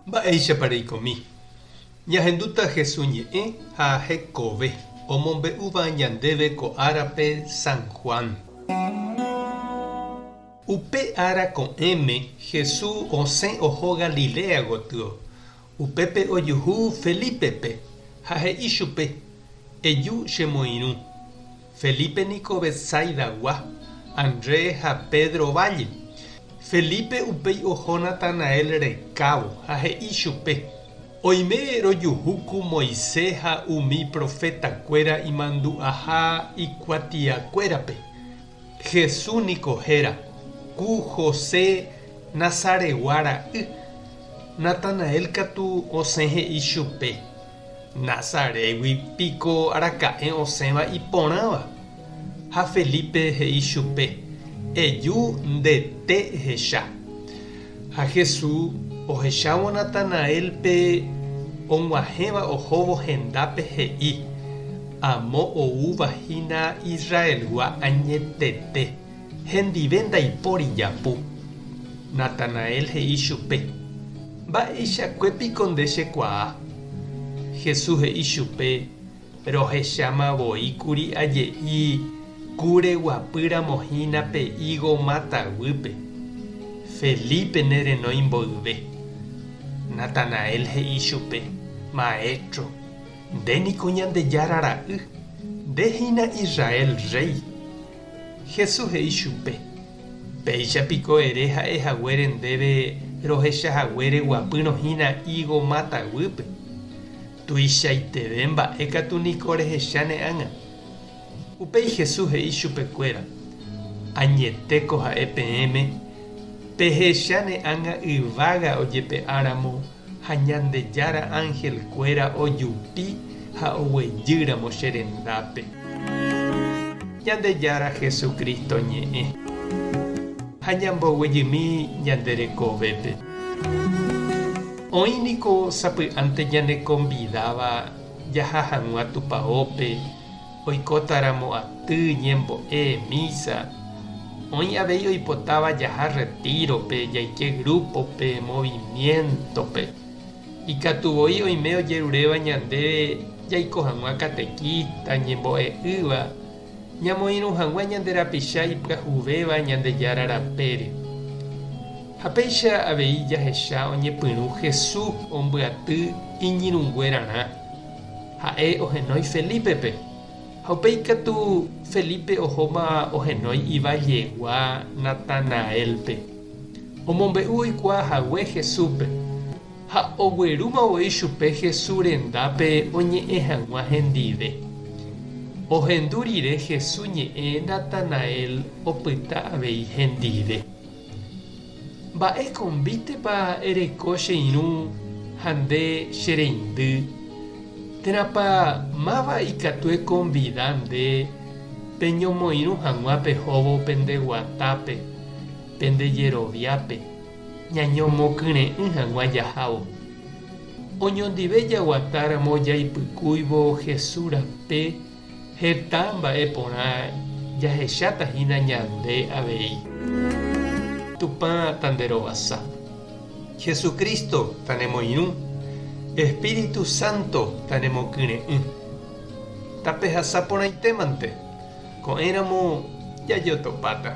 Mba'éichapareikomi. Ñahendúta Jesús ñe'ẽ ha hekove omombe'úva ñandéve ko árape San Juan. Upe ára ko'ẽme Jesús osẽ oho Galilea gotyo. Upépe ojuhu Felípepe ha he'i chupe: eju chemoirũ. Felipe niko Betsaidagua, Andrés ha Pedro valle. Felipe upéi oho Natanael rekávo ha he'i chupe: oime rojuhúku Moisés ha umi profetakuéra imandu'aha ikuatiakuérape. Jesús niko héra: ku José Nazareguára y. Natanael katu osẽ he'i chupe: Nazarégui piko araka'e osẽva iporãva. Ha Felipe he'i chupe: eju ndete hecha. Ha Jesús ohechávo Natanaelpe og̃uahẽva ohóvo hendápe he'i: amo ouvahína Israelgua añetete, hendive ndaipóri japu. Natanael he'i chupe: mba'eichakuépiko nde chekuaa. Jesús he'i chupe: rohechámavoíkuri aje'i kure guapyramohína pe higo mataguýpe. Felipe nerenói mboyve. Natanael he'i chupe: maestro, ndéniko ñandejára ra'y, ndéhína Israel rey. Jesús he'i chupe: péichapiko ere ha'ehaguére ndéve rohechahaguére guapynohína higo mataguýpe. Tuichaiteve mba'e katu niko rehecha ne'ãnga. Upéi Jesús he'i chupekuéra: añetéko ha'e peẽme, pehecha ne'ãnga yvága ojepe'áramo ha ñandejára ángelkuéra ojupi ha oguejýramo che rendápe. Ñandejára Jesucristo ñe'ẽ ha ñamboguejymi ñande rekovépe. Oĩniko sapy'ánte ñane convidaba jaha hag̃ua tupãópe, oikótaramo aty ñembo'e misa. Oĩ avei oipotáva jaha retirope, jaike grupope, movimientope. Ikatuvoi oime ojeruréva ñandéve jaiko hag̃ua katekista, ñembo'e'ỹva, ñamoirũ hag̃ua ñande rapicha ipyahuvéva Ñandejára Rapére. Ha péicha avei jahecha oñepyrũ Jesús ombyaty iñirũnguerarã. Ha'e ohenói Felípepe. Ha upéi katu Felipe ohóma ohenói ivajegua Natanaelpe. Omombe'u oikuaahague Jesúspe. Ha oguerúmavoi chupe Jesús rendápe oñe'ẽ hag̃ua hendive. Ohendu rire Jesús ñe'ẽ Natanael opyta avei hendive. Mba'e konvítepa ereko che irũ ha nde che reindy. Térãpa máva ikatue convida nde pe ñomoirũ hag̃ua pehóvo pende guatápe, pende jeroviápe, ñañomokyrẽ'ỹ hag̃ua jahávo. Oñondive jaguatáramo jaipykúivo Jesús rape heta mba'e porã jahechatahína ñande avei. Tupã tanderovasa. Jesucristo tanemoirũ. Espíritu Santo tanemokyrẽ'ỹ. Tapehasa porãitémante. Ko'ẽramo jajotopáta.